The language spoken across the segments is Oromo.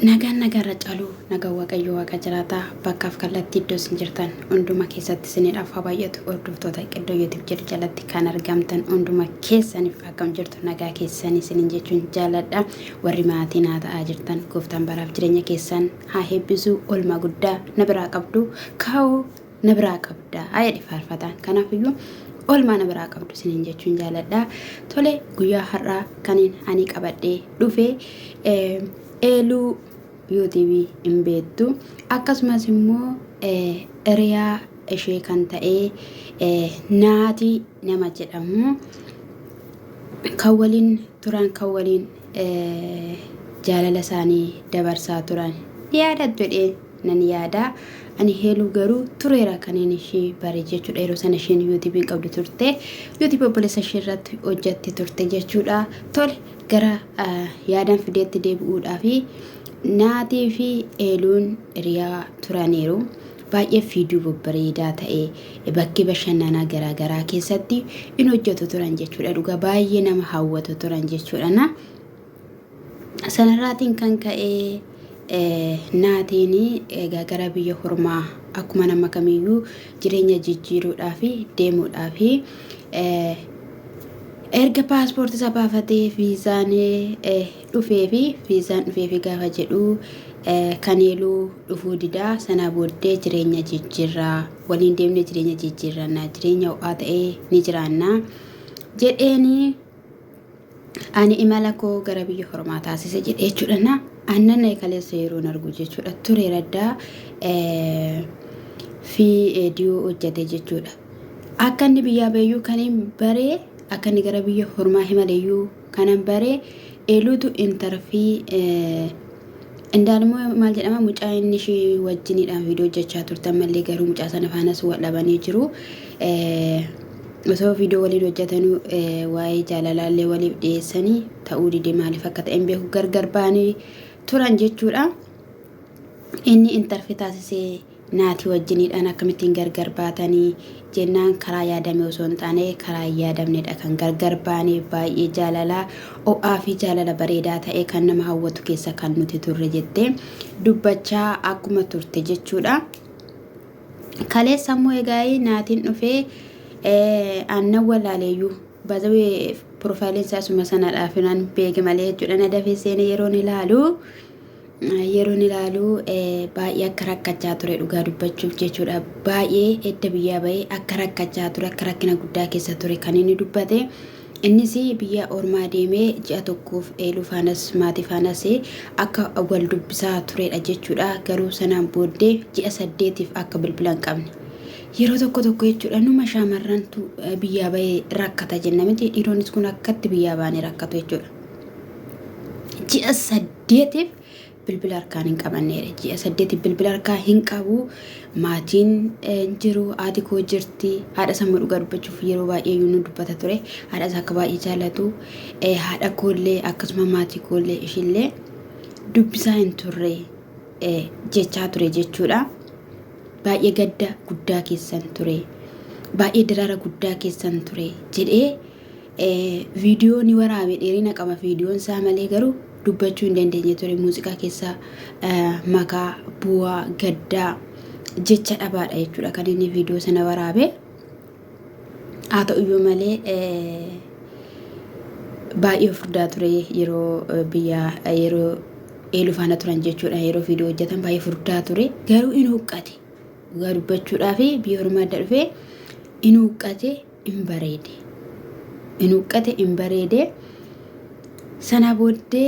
Nagaan nagarra caaluu nagaa waaqayyo waaqa jiraataa bakkaaf kallattii iddoo isin jirtan hunduma keessatti isiniidhaaf haa baay'atu hordoftoota qiddoo YouTube jedhu jalatti kan argamtan hunduma keessaniif akkam jirtu nagaa keessanii isiniin jechuun jaaladha warri maatiin haa ta'aa jirtan gooftaan baraaf jireenya keessan haa heebbisuu oolmaa guddaa na biraa qabdu kaa'uu na biraa qabda haa jedhi faarfataan kanaafiyyuu oolmaa na biraa qabdu isiniin jechuun jaaladha tole guyyaa har'aa kaniin ani qabadhee dhufee Elu UTV imbeettu akkasumas immoo eriyaa ishee kan ta'ee naati nama jedhamu kan waliin turan kan waliin jaalala isaanii dabarsaa turan yaadadhu jedhee nan yaada ani Elu garuu tureera kaniin ishee bare jechuudha yeroo sana isheen UTV qabdu turte UTV obboleessa ishee irratti hojjatti turte jechuudha tole gara yaadan fideetti deebi'uudhaa fi naatii fi Eluun hiriyaa turaniiru baay'ee fiiduu babbareedaa ta'e bakki bashannanaa garaagaraa keessatti in hojjetu turan jechuudha dhugaa baay'ee nama hawwatu turan jechuudha na sanarraatiin kan ka'ee naatiin gara biyya hormaa akkuma nama kamiyyuu jireenya jijjiiruudhaa fi deemuudhaa fi erga paaspoortii isaa baafatee viizaan dhufee gaafa jedhu kan Eluu dhufuu didaa sana booddee jireenya jijjiirraa waliin deemnee jireenya jijjiirrannaa jireenya ho'aa ta'ee ni jiraannaa jedheeni ani imala koo gara biyya hormaa taasise jedhee jechuudha na annan kaleessa yeroon argu jechuudha ture raddaa fi dhiyoo hojjete jechuudha akka inni biyyaa bayyuu kaniin baree akka inni gara biyya hormaa himaleeyyuu kanan baree Eluutu intarfii indaalmoo maal jedhama mucaa inni ishee wajjiniidhaan viidiyoo hojjechaa turtan mallee garuu mucaa sana faanas wal dhabanii jiru osoo viidiyoo waliin hojjetanuu waa'ee jaalalaallee waliif dhiyeessanii ta'uu dide maaliif akka ta'e beeku gargar baanii turan jechuudha inni intarfii taasisee naatii wajjiniidhaan akkamittiin gargar baatanii jennaan karaa yaadame osoo hin taane karaa yaadamneedha kan gargar baanii baay'ee jaalalaa ho'aa fi jaalala bareedaa ta'e kan nama hawwatu keessa kan nuti turre jettee dubbachaa akkuma turte jechuudha kaleessa immoo egaa naatiin dhufee aannan walaaleeyyuu baazawee piroofaayiliin isaa suma sanadhaaf nan beeke malee jechuudha na dafee seenee yeroon ilaalu baay'ee akka rakkachaa ture dhugaa dubbachuuf jechuudha baay'ee edda biyyaa bahee akka rakkachaa ture akka rakkina guddaa keessa ture kan inni dubbate innis biyya ormaa deemee ji'a tokkoof Eluu faanas maatii faanas akka wal dubbisaa turedha jechuudha garuu sanaan booddee ji'a 8 akka bilbilan qabne yeroo tokko jechuudha numa shaamarrantu biyyaa bahee rakkata jenna miti dhiironnis kun akkatti biyyaa baanii rakkatu jechuudha ji'a 8 bilbila harkaan hin qabanneedha ji'a 8 bilbila harkaa hin qabu maatiin jiru haati koo jirti haadha sammuu dhugaa dubbachuuf yeroo baay'ee nu dubbata ture haadha isaa akka baay'ee jaallatu haadha koollee akkasuma maatii koollee ishillee dubbisaa hin turre jechaa ture jechuudha baay'ee gadda guddaa keessan ture baay'ee daraara guddaa keessan ture jedhee viidiyoo ni waraabe dheerina qaba viidiyoon isaa malee garuu dubbachuu hin dandeenye ture muuziqaa keessaa makaa bu'aa gaddaa jecha dhabaadha jechuudha kan inni viidiyoo sana waraabe haa ta'uyyuu malee baay'ee furdaa ture yeroo Eluu faana turan jechuudha yeroo viidiyoo hojjetan baay'ee furdaa ture garuu in huqqate dhugaa dubbachuudhaa fi biyya hormaa adda dhufee in huqqate in bareede sana booddee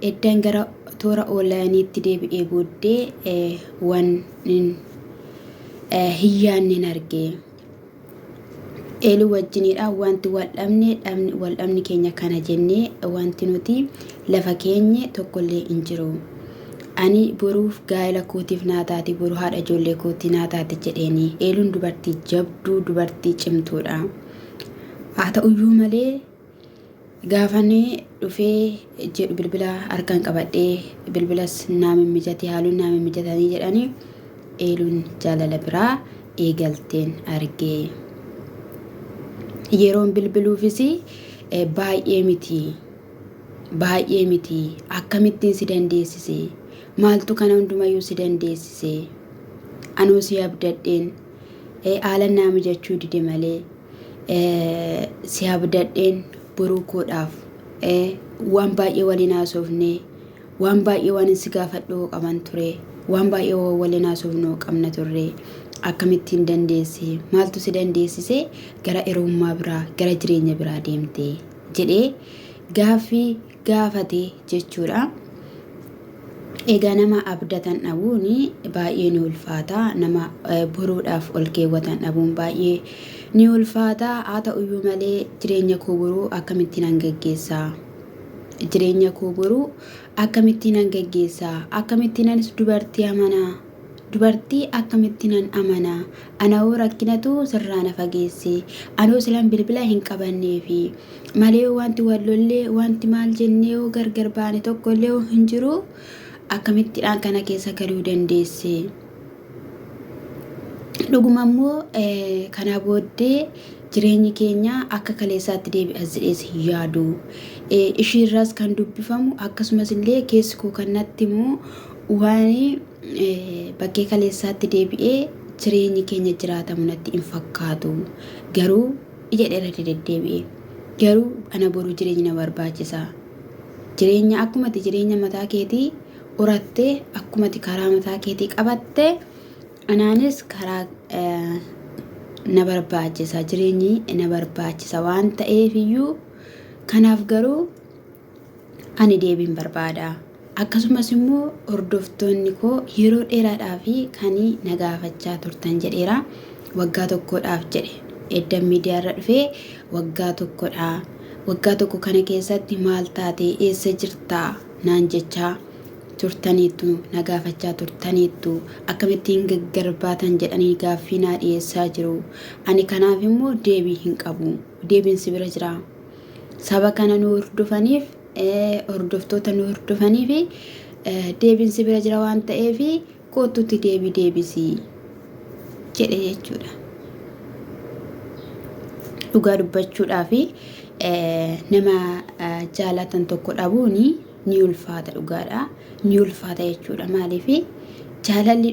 eddan gara toora onlaayiniitti deebi'ee booddee waan hiyyaannin argee Eluu wajjiniidha wanti waldhabni keenya kana jennee wanti nuti lafa keenye tokkollee hin jiru ani boruuf gaa'ela kootiif naa taati boru haadha ijoollee kootii naa taati jedheeni Eluun dubartii jabduu dubartii cimtuudha haa ta'uyyuu malee gaafanii dhufee jedhu bilbila harkaan qabadhee bilbilas naam mijatee haaluun naam mijatanii jedhanii Eluun jaalala biraa eegalteen argee yeroon bilbiluufis baay'ee miti baay'ee miti akkamittiin si dandeessise maaltu kana hundumayyuu si dandeessise anuu si abdadheen haala naa mijachuu dide malee si abdadheen boruu koodhaaf waan baay'ee waliin haasofne waan baay'ee waan si gaafadhoo qaban ture waan baay'ee waliin haasofnoo qabna turre akkamittiin dandeesse maaltu si dandeessise gara hiriyummaa biraa gara jireenya biraa deemte jedhee gaaffii gaafate jechuudha. Egaa nama abdatan dhabuuni baay'ee ni ulfaata nama boruudhaaf ol keewwatan dhabuun baay'ee ni ulfaata haa ta'uyyuu malee jireenya koo boruu akkamittiin hangaggeessaa jireenya koo boruu akkamittiin hangaggeessaa akkamittiin anis dubartii akkamittiin amanaa anoo rakkinatu sirraana fageesse anoo silan bilbila hin qabannee fi malee wanti wallollee wanti maal jennee gargar baane tokkollee hin jiru akkamittiin kana keessa galuu dandeesse dhuguma immoo kana booddee jireenyi keenya akka kaleessaatti deebi'as jedhees yaadu ishiirras kan dubbifamu akkasumas illee keessi koo kannatti immoo waan bakkee kaleessaatti deebi'ee jireenyi keenya jiraatamu natti hin fakkaatu garuu ija dheeraa deddeebi'ee garuu ana boruu jireenya barbaachisa jireenya akkumatti jireenya mataa keetii urattee akkumatti karaa mataa keetii qabattee anaanis karaa na barbaachisa jireenyi na barbaachisa waan ta'eef iyyuu kanaaf garuu ani deebiin barbaada akkasumas immoo hordoftoonni koo yeroo dheeraadhaaf kanii na gaafachaa turtan jedheera waggaa tokkodhaaf jedhe edda miidiyaarra dhufee waggaa tokko kana keessatti maal taate eessa jirtaa naan jechaa turtaniitu na gaafachaa turtaniitu akkamittiin gaggarbaatan jedhanii gaaffii naa dhiyeessaa jiru ani kanaaf immoo deebii hin qabu deebiin si bira jira saba kana nu hordofaniif hordoftoota nu hordofaniif deebiin si bira jira waan ta'eef kootutti deebisii jedhe jechuudha dhugaa dubbachuudhaaf nama jaalatan tokko dhabuuni ni ulfaata dhugaadha ni ulfaata jechuudha maaliif jaalalli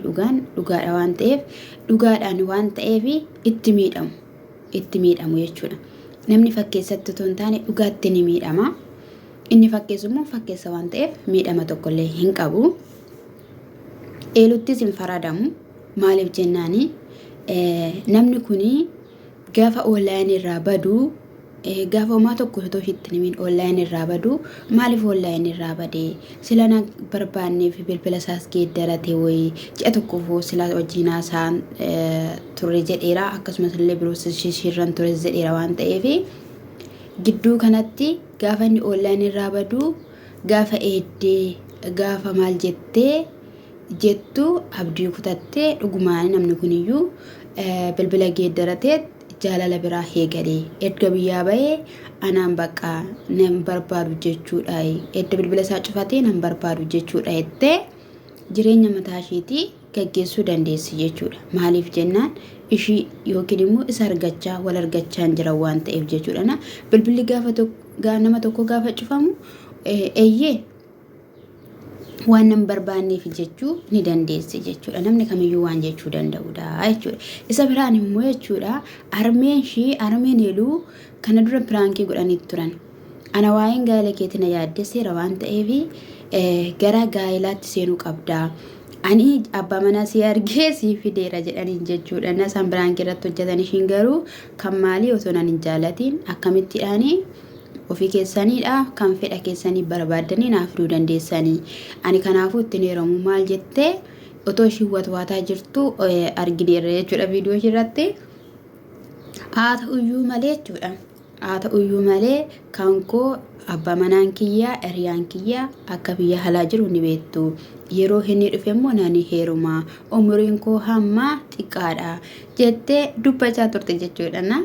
dhugaadha waan ta'eef dhugaadhaan waan ta'eef itti miidhamu jechuudha namni fakkeessatti otoo hin taane dhugaatti ni miidhama inni fakkeessu immoo fakkeessa waan ta'eef miidhama tokkollee hin qabu eeluttis hin faradamu maaliif jennaani namni kuni gaafa onlaayinii irraa baduu gaafa homaa tokko otoo itti nimin onlaayinii irraa baduu maaliif onlaayinii irraa badee sila na barbaanneef bilbila isaas geeddarate wayii ji'a tokkoof sila wajjin haasaan turre jedheera akkasumas illee biroos shirran ture jedheera waan ta'eef gidduu kanatti gaafa inni onlaayinii irraa baduu gaafa eeddee gaafa maal jettu abdii kutattee dhugumaan namni kuniyyuu bilbila geeddaratee jaalala biraa heegalee erga biyyaa bahee anaan bakka nan barbaadu jechuudha edda bilbila isaa cufatee nan barbaadu jechuudha jettee jireenya mataa isheetii gaggeessuu dandeessi jechuudha maaliif jennaan ishii yookiin immoo isa argachaa wal argachaa hin jiran waan ta'eef jechuudha bilbilli gaafa nama tokko gaafa cufamu eeyyee waan nan barbaanneef jechuu ni dandeessi jechuudha namni kamiyyuu waan jechuu danda'udha jechuudha isa biraan immoo jechuudha armeen eluu kana dura piraankii godhanii turan ana waa'een gaa'ela keetii na yaaddeseera waan ta'eef gara gaa'elaatti seenuu qabda ani abbaa manaa si argee si fideera jedhanii jechuudha nasaan piraankii irratti hojjetan ishiin garuu kan maalii otoo nan hin jaalatiin akkamittiidhaanii ofii keessaniidha kan fedha keessanii barbaadanii naaf fiduu dandeessanii ani kanaafuu ittiin heeramu maal jettee otoo ishii watwaataa jirtu argineerra jechuudha viidiyoo irratti haa ta'uyyuu malee kan koo abbaa manaan kiyyaa hiriyaan kiyyaa akka biyya halaa jiru ni beektu yeroo inni dhufe immoo nani heeruma umriin koo hamma xiqqaadha jettee dubbachaa turte jechuudha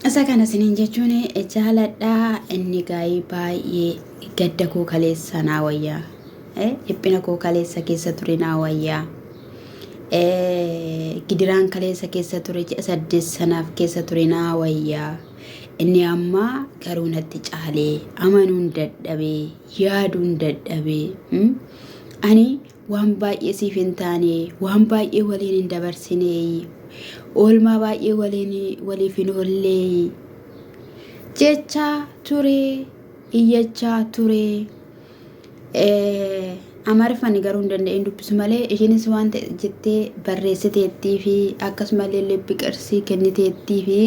isa kana siniin jechuun jaaladhaa inni gaa'ii baay'ee gadda koo kaleessa naa wayyaa dhiphina koo kaleessa keessa ture naa wayyaa gidiraan kaleessa keessa ture ji'a 8 sanaaf keessa ture naa wayyaa inni amma garuu natti caalee amanuun dadhabee yaaduun dadhabee ani waan baay'ee siif hin taane waan baay'ee waliin hin dabarsine oolmaa baay'ee waliif hin oollee jechaa ture iyyachaa ture Amaariffaan garuu hin danda'in dubbisu malee ishiinis waan jettee barreessiteettii fi akkasumallee lebbi qarsii kenniteettii fi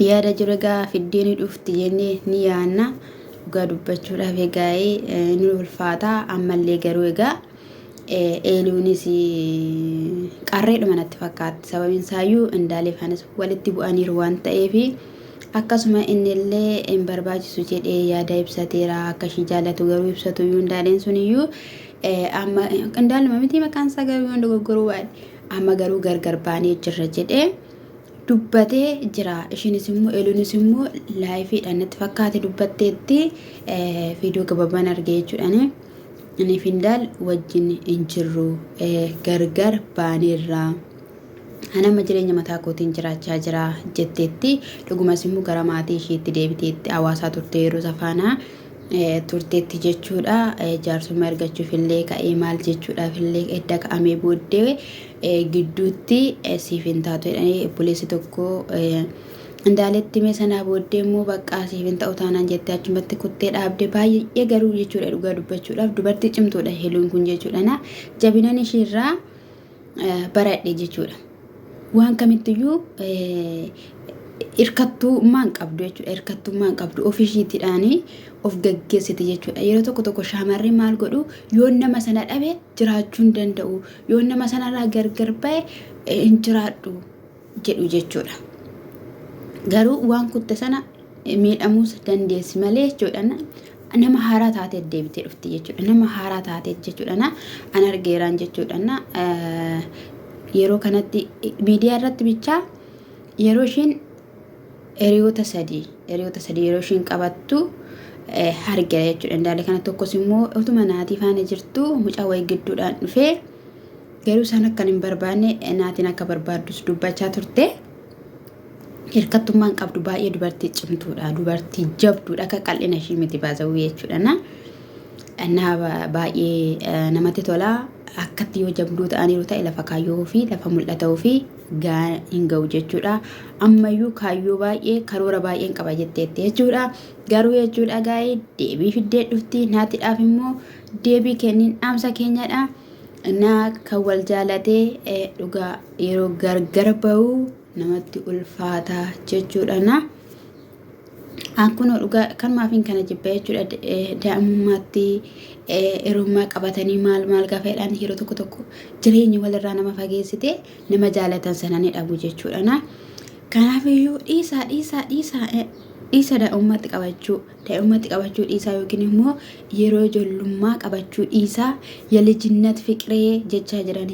yaada jiru egaa fiddeen dhufti jennee ni yaanna dhugaa dubbachuudhaaf egaa ni ulfaata ammallee garuu egaa eeluunis qarreedhuma natti fakkaatti sababiin isaayyuu indaaleefaanis walitti bu'aniiru waan ta'eef akkasuma innillee hin barbaachisu jedhee yaada ibsateera akka ishii jaallatu garuu ibsatu iyyuu indaaleen suniyyuu amma indaaluma miti maqaan isaa garuu yoo dogoggoruu baadhe amma garuu gargar baanee jirra jedhee dubbatee jira ishiinis immoo eeluunis immoo laayifiidhaan natti fakkaate dubbatteetti viidiyoo gabaabaan argee jechuudhaan inni findaal wajjin hin jirru gargar baaneerra anama jireenya mataa kootiin jiraachaa jira jetteetti dhugumas immoo gara maatii isheetti deebiteetti hawaasaa turtee yeroo safaanaa turteetti jechuudha jaarsummaa argachuuf illee ka'ee maal jechuudhaaf illee edda ka'amee booddee gidduutti siif hin taatu jedhanii obboleessi tokko indaaletti mee sanaa booddee immoo bakka siif hin ta'u taanaan jettee achumatti kuttee dhaabde baay'ee garuu jechuudha dhugaa dubbachuudhaaf dubartii cimtuudha heeluun kun jechuudha jabinan ishiirraa baradhe jechuudha waan kamittiyyuu hirkattummaan qabdu jechuudha hirkattummaan qabdu ofishiitiidhaanii of gaggeessite jechuudha yeroo tokko shaamarri maal godhu yoo nama sana dhabe jiraachuu hin danda'u yoo nama sanarraa gargar ba'e hin jiraadhu jedhu jechuudha garuu waan kutte sana miidhamuus dandeessi malee jechuudha nama haaraa taatee deebitee dhufti jechuudha nama haaraa taatee jechuudha an argeeraan jechuudha yeroo kanatti miidiyaa irratti bichaa yeroo ishiin hiriyoota sadii yeroo ishiin qabattu argina jechuudha indaale kana tokkos immoo utuma naatii faana jirtu mucaa wayii gidduudhaan dhufee garuu isaan akkan hin barbaanne naatiin akka barbaaddus dubbachaa turte hirkattummaan qabdu baay'ee dubartii cimtuudha dubartii jabduudha akka qal'ina ishii miti baasawuu jechuudha baay'ee namatti tola akkatti yoo jabduu ta'aniiru ta'e lafa kaayyoo fi lafa mul'atuu fi hin ga'u jechuudha ammayyuu kaayyoo baay'ee karoora baay'een qaba jetteetti jechuudha garuu jechuudha gaa'ee deebii fiddee dhufti naatiidhaaf immoo deebii kenniin dhaamsa keenyadha naa kan wal jaalatee dhugaa yeroo gargar ba'u namatti ulfaata jechuudha akkuma dhugaa kan maafiin kana jibba jechuudha daa'imummaatti hirummaa qabatanii maal gaafeedhaan yeroo tokko jireenya walirraa nama fageessite nama jaalatan sana ni dhabu jechuudha kanaaf iyyuu dhiisa daa'ummatti qabachuu dhiisaa yookiin immoo yeroo ijoollummaa qabachuu dhiisaa yalijinnat fiqiree jechaa jiran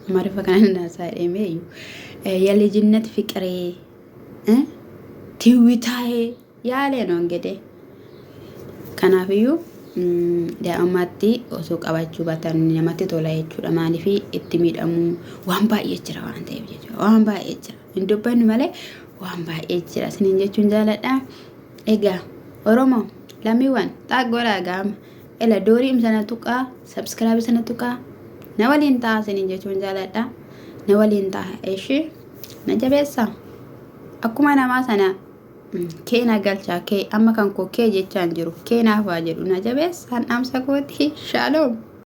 Amaariffa kana naasaa dheemee yalijinnat fiqiree tiwitaa'ee yaalee noon gede kanaaf iyyuu daa'immaatti osoo qabachuu baatan namatti tola jechuudha maaliif itti miidhamuu waan baay'ee jira waan ta'eef jechuudha waan baay'ee jira hin dubbannu malee waan baay'ee jira isiniin jechuun jaaladha egaa oromoo lammiiwwan xaaggoodhaa gaama ela doorii sana tuqaa sabskiraayib sana tuqaa na waliin ta'a isiniin jechuun jaaladha na waliin ta'a eeshi na jabeessa akkuma namaa sana keena galchaa kee amma kan koo kee jechaan jiru keenaaf waa jedhu na jabeessaan dhaamsa kooti shaaloom